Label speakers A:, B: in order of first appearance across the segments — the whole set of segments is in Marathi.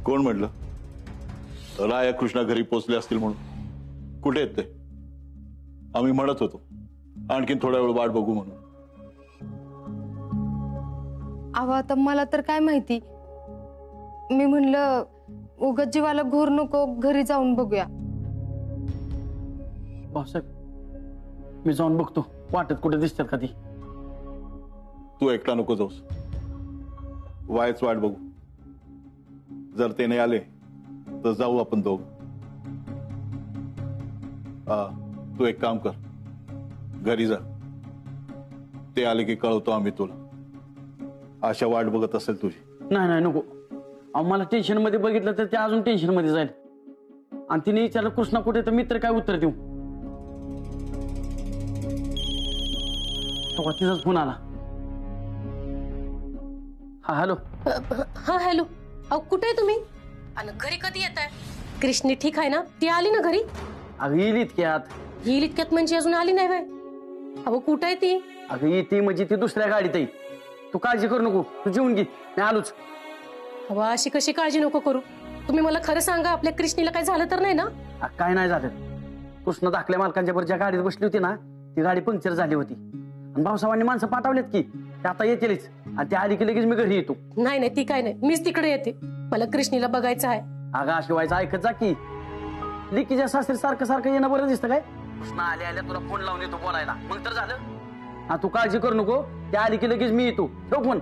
A: कोण म्हटलं राया कृष्णा घरी पोचले असतील म्हणून? कुठे आहेत ते? आम्ही म्हणत होतो आणखीन थोडा वेळ वाट बघू म्हणून.
B: अहो आता मला तर काय माहिती, मी म्हणलं उगाच जीवाला घोर नको, घरी जाऊन बघूया.
C: भाऊसाहेब मी जाऊन बघतो वाटत कुठे दिसतात का ती.
A: तू एकटा नको जाऊस, वायच वाट बघू. जर ते नाही आले तर जाऊ आपण दोघ. तू एक काम कर, घरी जा. ते आले की कळवतो आम्ही तुला. आशा वाट बघत असेल तुझी.
C: नाही नाही नको. अहो मला टेन्शन मध्ये बघितलं तर ते अजून टेन्शन मध्ये जाईल. आणि तिने विचारलं कृष्णा कुठे, तर मित्र काय उत्तर देऊ. तेव्हा तिचाच फोन आला. हा हॅलो.
D: हा हॅलो. अहो कुठे आहे तुम्ही? आणि घरी कधी येत आहे? कृष्णी ठीक आहे ना? ती आली ना घरी?
C: अगं येईल इतक्यात.
D: येईल इतक्यात म्हणजे अजून आली नाही बाय. अहो कुठे आहे ती?
C: अगं येते म्हणजे ती दुसऱ्या गाडीत आहे. तू काळजी करू नको, तू जेवून घे, मी आलोच.
D: अहो अशी कशी काळजी नको करू. तुम्ही मला खरं सांगा, आपल्या कृष्णीला काय झालं तर नाही ना?
C: काय नाही झालं. कृष्ण धाकल्या मालकांच्या वर ज्या गाडीत बसली होती ना, ती गाडी पंक्चर झाली होती. आणि भाऊसाहेबांनी माणसं पाठवलेत की ते आता येतीलच. आणि ते आली की लगेच मी घरी येतो.
D: नाही नाही ती काय नाही, मीच तिकडे येते. मला कृष्णीला बघायचं आहे.
C: अगं अशी व्हायचं ऐकत जा की. लिकीच्या सासरी सारखं सारखं येणं बरं दिसतं काय? कृष्णा आल्या आल्या तुला फोन लावून येतो बोलायला, मग तर झालं. हा तू काळजी करू नको, ते आली की लगेच मी येतो. ठेव फोन.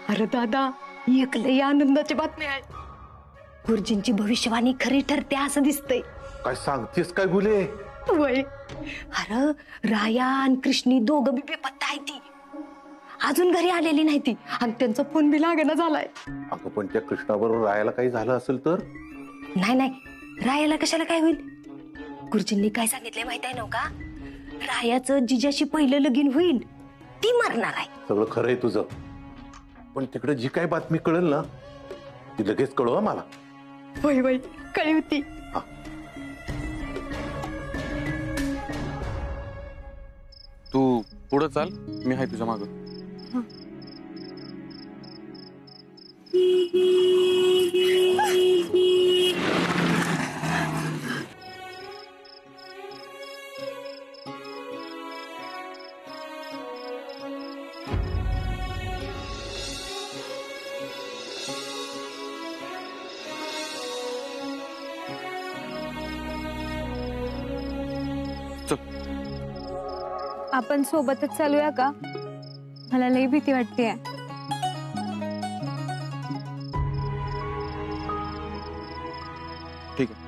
B: अरे दादा, एक लई आनंदाची बातमी आहे. गुरुजींची भविष्यवाणी खरी ठरते असं दिसतंय.
A: काय सांगतेस काय गुले?
B: वय अरे राया आणि कृष्णी दोघं बी बेपत्ता आहे ती. अजून घरी आलेली नाही ती. आणि त्यांचा फोन बी लागेना झालाय.
A: अगं पण त्या कृष्णाबरोबर राहायला काही झालं असेल तर?
B: नाही नाही, रायाला कशाला काय होईल? गुरुजींनी काय सांगितलंय माहित आहे नव्हता? रायाचं जिजाशी पहिलं लगीन होईल, ती मरणार आहे.
A: सगळं खरं आहे तुझं, पण तिकडे जी काही बातमी कळेल ना ती लगेच कळवा मला.
B: वय वय कळी होती.
E: तू पुढे चाल, मी आहे तुझ्या मागं.
F: आपण सोबतच चालूया का? मला लई भीती वाटतेय.
E: ठीक आहे.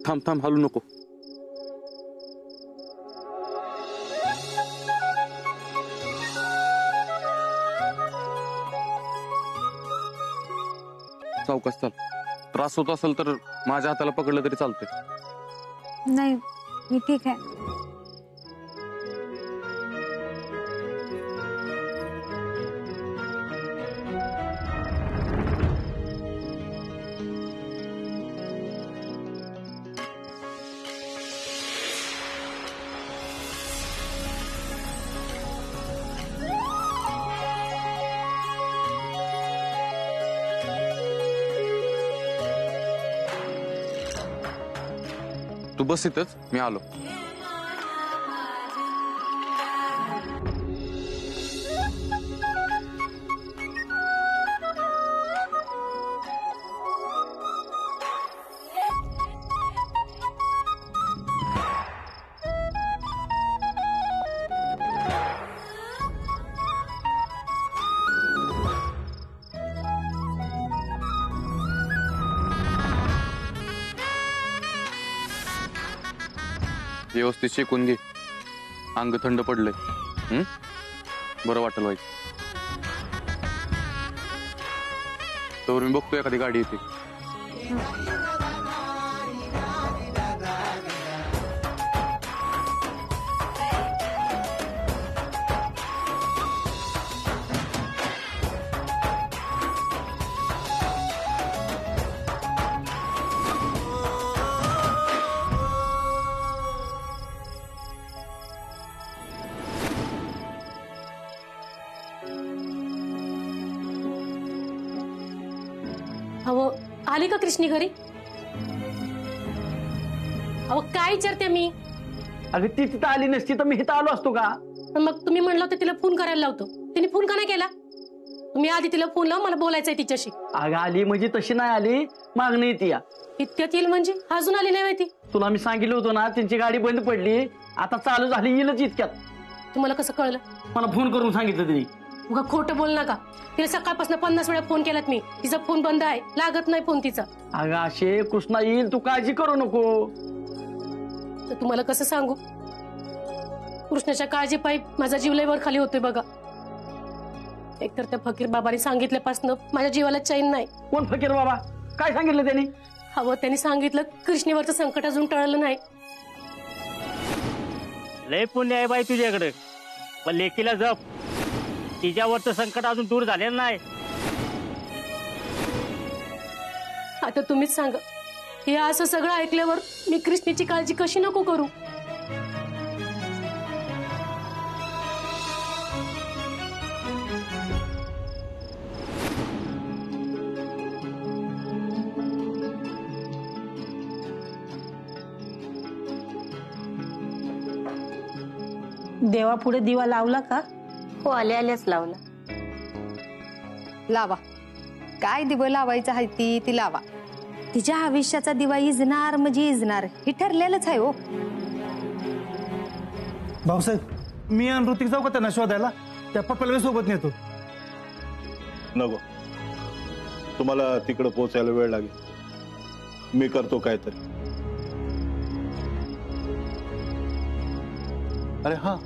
E: थांब थांब, हलू नको. सावकाश चाल. त्रास होत असेल तर माझ्या हाताला पकडलं तरी चालतंय.
F: नाही, मी ठीक आहे.
E: तू बस इथंच, मी आलो. व्यवस्थित शिकून घे. अंग थंड पडलंय. बरं वाटेल वाईट. तर मी बघतो एखादी गाडी येते.
D: अहो आली का कृष्णी घरी? अहो काय विचारते मी?
C: अगं ती तिथं आली नसती तर मी इथं आलो असतो का?
D: मग तुम्ही म्हणलं होतं तिला फोन करायला लावतो. तिने फोन का नाही केला? तुम्ही आधी तिला फोन लावा, मला बोलायचंय तिच्याशी.
C: अगं आली म्हणजे तशी नाही आली, मागणी येते या.
D: इतक्यात येईल म्हणजे अजून आली नाही माहिती.
C: तुला मी सांगितलं होतं ना, त्यांची गाडी बंद पडली, आता चालू झाली, येईलच इतक्यात.
D: तुम्हाला कसं कळलं?
C: मला फोन करून सांगितलं तिने.
D: उगा खोटं बोल नका. तिला सकाळपासून 50 वेळा फोन केलात मी. तिचा फोन बंद आहे, लागत नाही फोन तिचा.
C: अगं असे कृष्णा येईल, तू काळजी करू नको.
D: तर तुम्हाला कसं सांगू, कृष्णाच्या काळजीपायी माझा जीव लय वर खाली होतोय बघा. एकतर त्या फकीर बाबाने सांगितल्यापासून माझ्या जीवाला चैन नाही.
C: कोण फकीर बाबा? काय सांगितलं त्यांनी?
D: हवं त्यांनी सांगितलं कृष्णेवरचं संकट अजून टळलं नाही.
G: लय पुण्य आहे बाई तुझ्याकडे, पण लेकीला जप. तिच्यावरचं संकट अजून दूर झालेलं नाही.
D: आता तुम्हीच सांगा, हे असं सगळं ऐकल्यावर मी कृष्णेची काळजी कशी नको करू?
H: देवापुढे दिवा लावला का?
B: हो, आल्याच लावला. लावा. काय दिवं लावायचं आहे ती लावा. तिच्या आयुष्याचा दिवा इजणार म्हणजे इजणार, हे ठरलेलंच आहे. हो
I: भाऊसाहेब, मी आणि ऋतिक जाऊ का त्यांना शोधायला? त्या पप्पाला सोबत नेतो.
A: नको, तुम्हाला तिकडे पोहोचायला वेळ लागेल. मी करतो काहीतरी. अरे हा,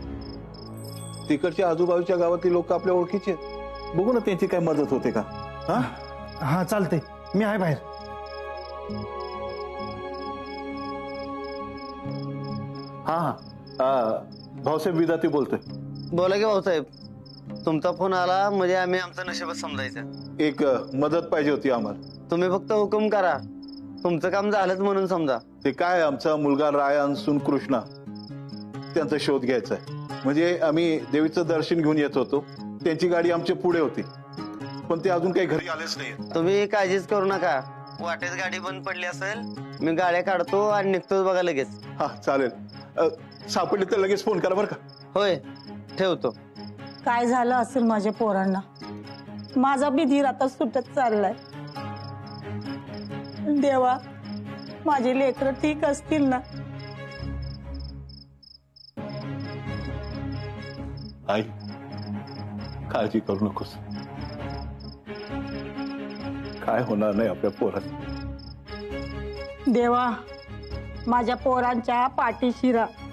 A: तिकडच्या आजूबाजूच्या गावातली लोक आपल्या ओळखीचे आहेत. बघू ना त्यांची काय मदत होते का. हा
I: हा चालते, मी आहे बाहेर.
A: हा हा, भाऊसाहेब विदाती बोलतोय.
J: बोला की भाऊसाहेब, तुमचा फोन आला म्हणजे आम्ही आमचं नशीबच समजायचं.
A: एक मदत पाहिजे होती आम्हाला.
J: तुम्ही फक्त हुकूम करा, तुमचं काम झालंच म्हणून समजा.
A: ते काय, आमचा मुलगा रायन सून कृष्णा, त्यांचा शोध घ्यायचा आहे. म्हणजे आम्ही देवीचं दर्शन घेऊन येत होतो, त्यांची गाडी आमच्या पुढे होती, पण ते अजून काही घरी आलेच नाही.
J: तुम्ही काळजीच करू नका. वाटेत गाडी बंद पडली असेल, मी गाड्या काढतो आणि निघतो बघा लगेच.
A: हा चालेल. सापडले तर लगेच फोन करा बरं का.
J: होय, ठेवतो.
H: काय झालं असेल माझ्या पोरांना? माझा बी धीर आता सुटत चाललाय. देवा, माझे लेकरं ठीक असतील ना?
A: आई, काळजी करू नकोस. काय होणार नाही आपल्या पोरात.
H: देवा, माझ्या पोरांच्या पाठीशी राहा.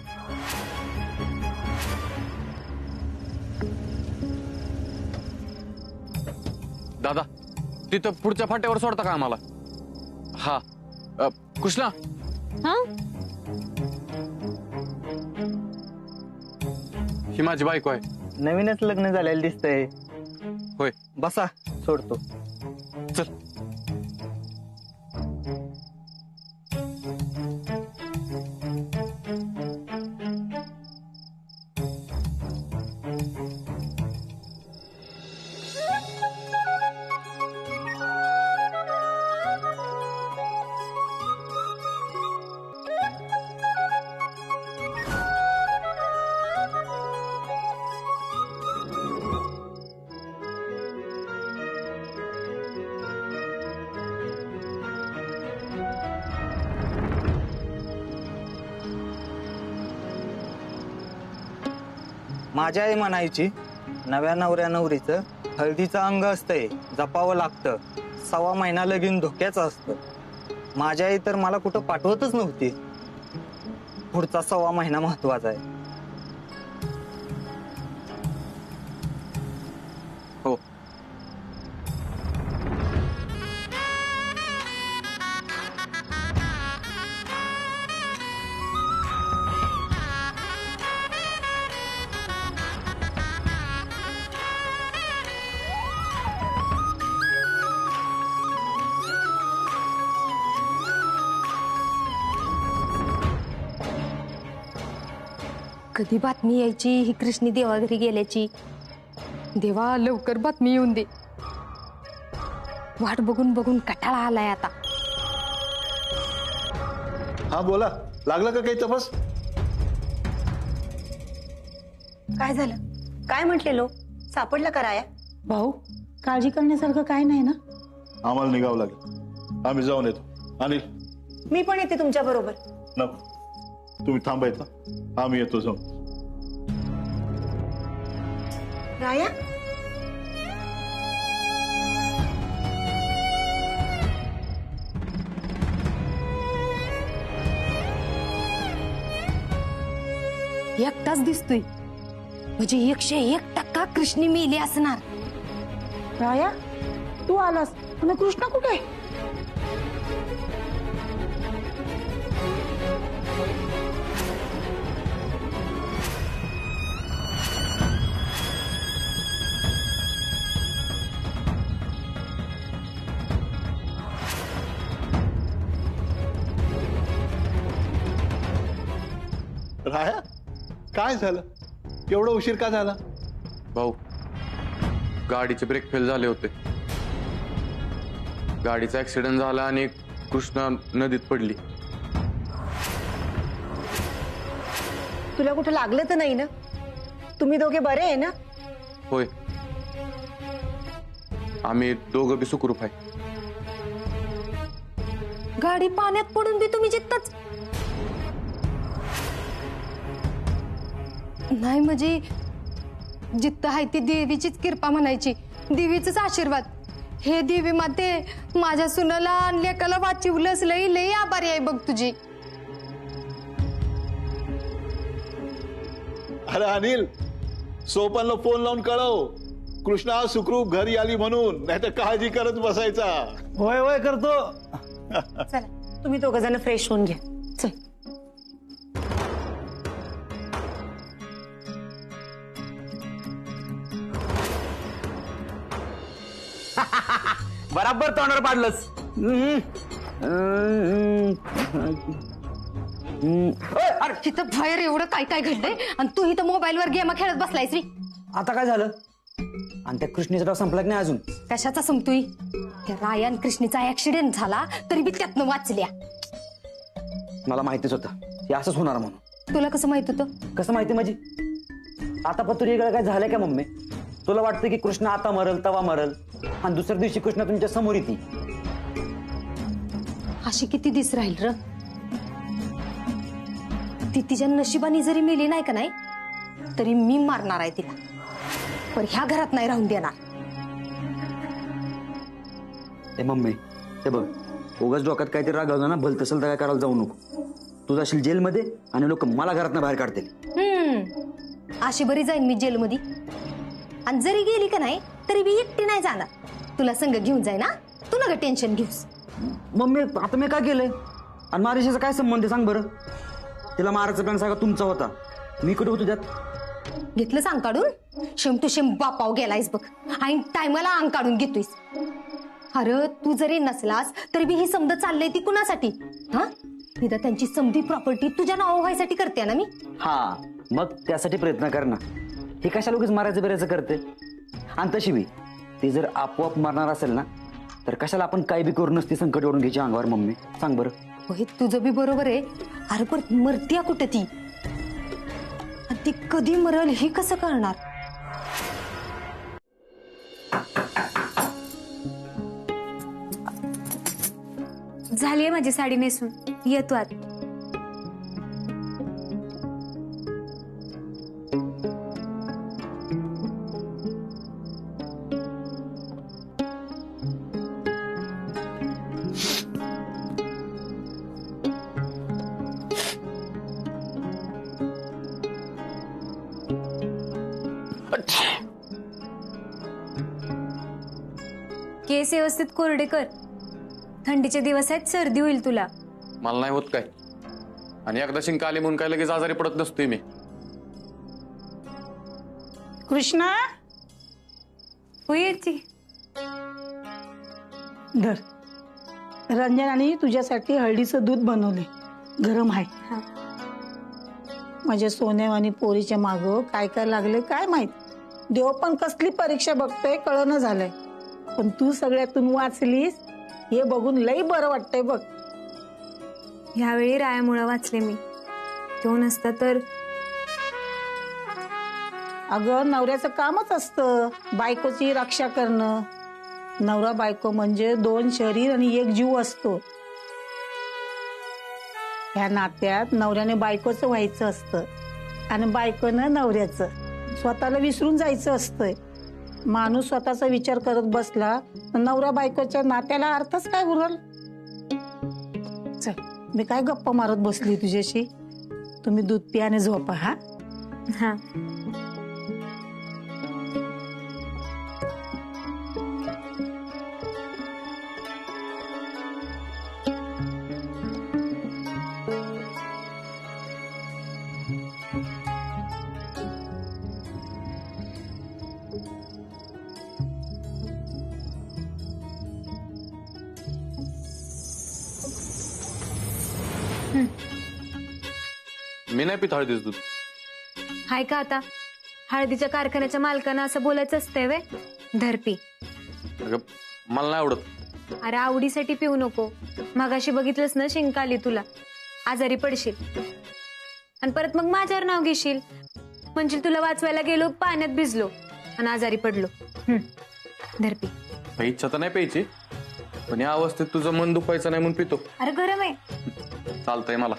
E: दादा, तिथं पुढच्या फाट्यावर सोडता का आम्हाला? हा, कृष्णा.
D: हा,
E: ही माझी बायको आहे.
J: नवीनच लग्न झालेलं दिसतंय.
E: होय.
J: बसा, सोडतो.
E: चल.
K: माझ्या आई म्हणायची, नव्या नवऱ्या नवरीचं हळदीचं अंग असतंय, जपावं लागतं. 1.25 महिना 1 लगीन धोक्याचं असतं. माझ्या आई तर मला कुठं पाठवतच नव्हती. पुढचा 1.25 महिना महत्वाचा आहे.
E: हो.
B: कधी बातमी यायची ही कृष्णी देवाघरी गेल्याची? देवा लवकर बातमी येऊन दे. वाट बघून बघून कटाळा आलाय आता.
A: हा बोला, लागला का काही तपास?
B: काय झालं? काय म्हटलेलो? सापडला का राया?
H: भाऊ काळजी करण्यासारखं काय नाही ना?
A: आम्हाला निघावं लागेल, आम्ही जाऊन येतो. अनिल
B: मी पण येते तुमच्या बरोबर.
A: नको, तुम्ही थांबायचं, आम्ही येतो जाऊन.
B: राया एकटाच दिसतोय, म्हणजे 101% कृष्णी मेली असणार.
H: राया तू आलास, पण कृष्णा कुठे?
A: राया काय झालं? एवढा उशीर का झाला?
E: भाऊ, गाडीचे ब्रेक फेल झाले होते. गाडीचा ऍक्सिडेंट झाला आणि कृष्णा नदीत पडली.
B: तुला कुठं लागलं तर नाही ना? तुम्ही दोघे बरे आहे ना?
E: होय, आम्ही दोघं बी सुखरूप आहे.
B: गाडी पाण्यात पडून बी तुम्ही जितताच नाही, म्हणजे जित्त आहे ती देवीचीच कृपा म्हणायची, देवीचाच आशीर्वाद. हे देवी माते, माझ्या सुनाला आणि लेकाला वाचवलंच. लई लई आभारी आहे बघ तुझी.
A: अरे अनिल, सोपानला फोन लावून कळव, कृष्णा सुखरूप घरी आली म्हणून, नाही तर काळजी करत बसायचा.
I: होय होय करतो.
B: चला तुम्ही दोघ जण फ्रेश होऊन घ्या. चल.
C: बराबर तोंडावर पाडलंस.
B: अरे तिथं बाहेर एवढं काय काय घडलंय आणि तू इथं मोबाईलवर गेम खेळत बसलायस रे.
C: आता काय झालं? आणि त्या कृष्णेचा डाव संपला की नाही अजून?
B: कशाचा संपतोय? त्या रायन कृष्णीचा ऍक्सिडेंट झाला तरी बी त्यातनं वाचल्या.
C: मला माहितीच होतं हे असंच होणार म्हणून.
B: तुला कसं माहित होतं?
C: कसं माहिती म्हणजे? आता पण तुझ्या काय झालं का मम्मी? तुला वाटतं की कृष्ण आता मरल तवा मरल आणि दुसऱ्या दिवशी कृष्ण तुमच्या समोर येते?
B: अशी किती दिस राहील र? ती तिच्या नशिबाने जरी मेली नाही का नाही, तरी मी मारणार आहे तिला, पण ह्या घरात नाही राहून देणार.
C: ए मम्मी, हे बघ, उगाच डोक्यात काहीतरी रागवलं ना, भलत असेल तर काय करायला जाऊ नको. तू जाशील जेलमध्ये आणि लोक मला घरातनं बाहेर काढतील.
B: अशी बरी जाईन मी जेलमध्ये, आणि जरी गेली का नाही तरी बी एकटी नाही जाणार. तुला संग घेऊन जाईन ना, तू नका टेन्शन घेऊस.
C: मम्मी आता मी काय केलंय आणि मारेशीचा काय संबंध आहे सांग बरं? तिला मारायचा प्लॅन सगळा तुमचा होता, मी कुठे होतो त्यात?
B: घेतलं सांग काढून? शेम तू शेम बापाव गेलायस बघ, आणि टायमाला अंग काढून घेतोयस. अरे तू जरी नसलास तरी बी ही समज चाललंय ती कुणासाठी? हा, निदा त्यांची समधी प्रॉपर्टी तुझ्या नाव व्हायसाठी करते ना मी.
C: हा, मग त्यासाठी प्रयत्न कर ना. हे कशाला उगीच मारायचं बिरायचं करते? आणि तशी बी ती जर आपोआप मारणार असेल ना, तर कशाला आपण काय बी करून नसती संकट ओढून घ्यायची अंगावर मम्मी, सांग बरं?
B: हे तुझं बी बरोबर आहे. अरे पण मरत्या कुठे ती? आणि ती कधी मरल हे कसं करणार?
F: झालीये माझी साडी नेसून, येतो आत. केस व्यवस्थित कोरडे कर. थंडीचे दिवस आहेत, सर्दी होईल तुला.
E: मला नाही होत काय. आणि एकदा शिंका आली म्हणून काय लगेच आजारी पडत नसतोय मी.
H: कृष्णा
F: होईची.
H: धर. रंजनाने तुझ्यासाठी हळदीचं दूध बनवले, गरम आहे. माझ्या सोन्यावानी पोरीच्या मागं काय काय लागले काय माहित. देव पण कसली परीक्षा बघतोय कळणं झालंय. पण तू सगळ्यातून वाचलीस हे बघून लई बरं वाटतंय बघ.
F: ह्यावेळी रायामुळे वाचले मी. तो नसता तर.
H: अगं नवऱ्याचं कामच असतं बायकोची रक्षा करणं. नवरा बायको म्हणजे दोन शरीर आणि एक जीव असतो. ह्या नात्यात नवऱ्याने बायकोचं व्हायचं असतं आणि बायकोनं नवऱ्याचं. स्वतःला विसरून जायचं असतंय. माणूस स्वतःचा विचार करत बसला तर नवरा बायकोच्या नात्याला अर्थच काय उरल. चल मी काय गप्पा मारत बसली तुझ्याशी. तुम्ही दूध पिया आणि झोपा. हा
F: हा.
E: मी नाही पित हळदीच दूध.
F: हाय का आता हळदीच्या कारखान्याच्या मालकांना असं बोलायचं असतंय वे. धरपी.
E: अगं मला नाही आवडत.
F: अरे आवडीसाठी पिऊ नको. मगाशी बघितलंस ना शिंक आली तुला. आजारी पडशील आणि परत मग माझ्यावर नाव घेशील. म्हणशील तुला वाचवायला गेलो पाण्यात भिजलो आणि आजारी पडलो. धरपी.
E: काही इच्छा तर नाही प्यायची, पण या अवस्थेत तुझं मन दुखायचं नाही म्हणून पितो.
F: अरे गरम आहे.
E: चालतंय मला.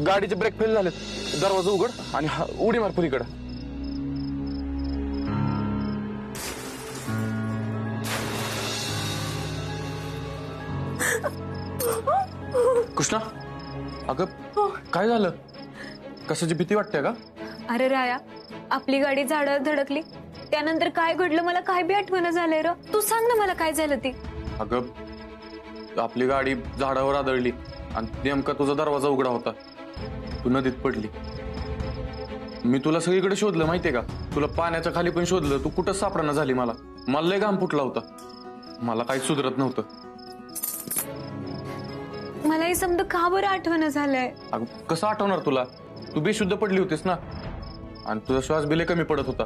E: गाडीचे ब्रेक फेल झालेत. दरवाजा उघड आणि उडी मार पलीकडे. कृष्णा अगं काय झालं? कशाची भीती वाटते का?
F: अरे राया आपली गाडी झाडावर धडकली त्यानंतर काय घडलं मला काय बी आठवण झालंय र. तू सांग ना मला काय झालं ते.
E: अगं आपली गाडी झाडावर आदळली आणि नेमका तुझा दरवाजा उघडा होता. तू नदीत पडली. मी तुला सगळीकडे शोधलं माहितीये का. तुला पाण्याच्या खाली पण शोधलं. तू कुठंच सापडणं झाली. मला लय घाम फुटला होता. मला काही सुधरत नव्हतं.
F: मला हे समजा का बरं आठवण झालंय.
E: अगं कसं आठवणार तुला. तू बेशुद्ध पडली होतीस ना आणि तुझा श्वास बिले कमी पडत होता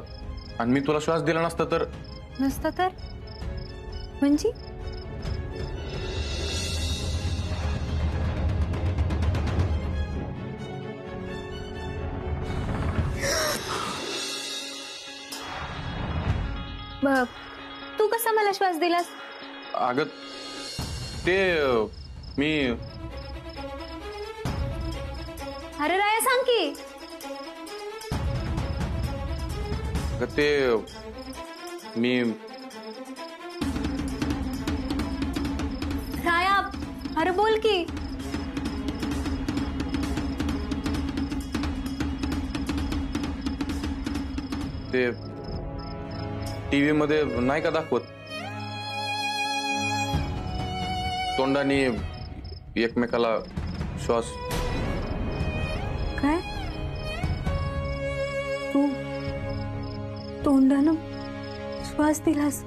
E: आणि मी तुला श्वास दिला नसता तर.
F: नसता तर म्हणजे तू कसा मला श्वास दिलास.
E: अगं ते मी.
F: अरे राया सांग की.
E: अगं ते मी.
F: राया अरे बोल की.
E: ते टीव्ही मध्ये नाही का दाखवत तोंडाने एकमेकाला श्वास.
F: काय तू तोंडानं श्वास दिलास.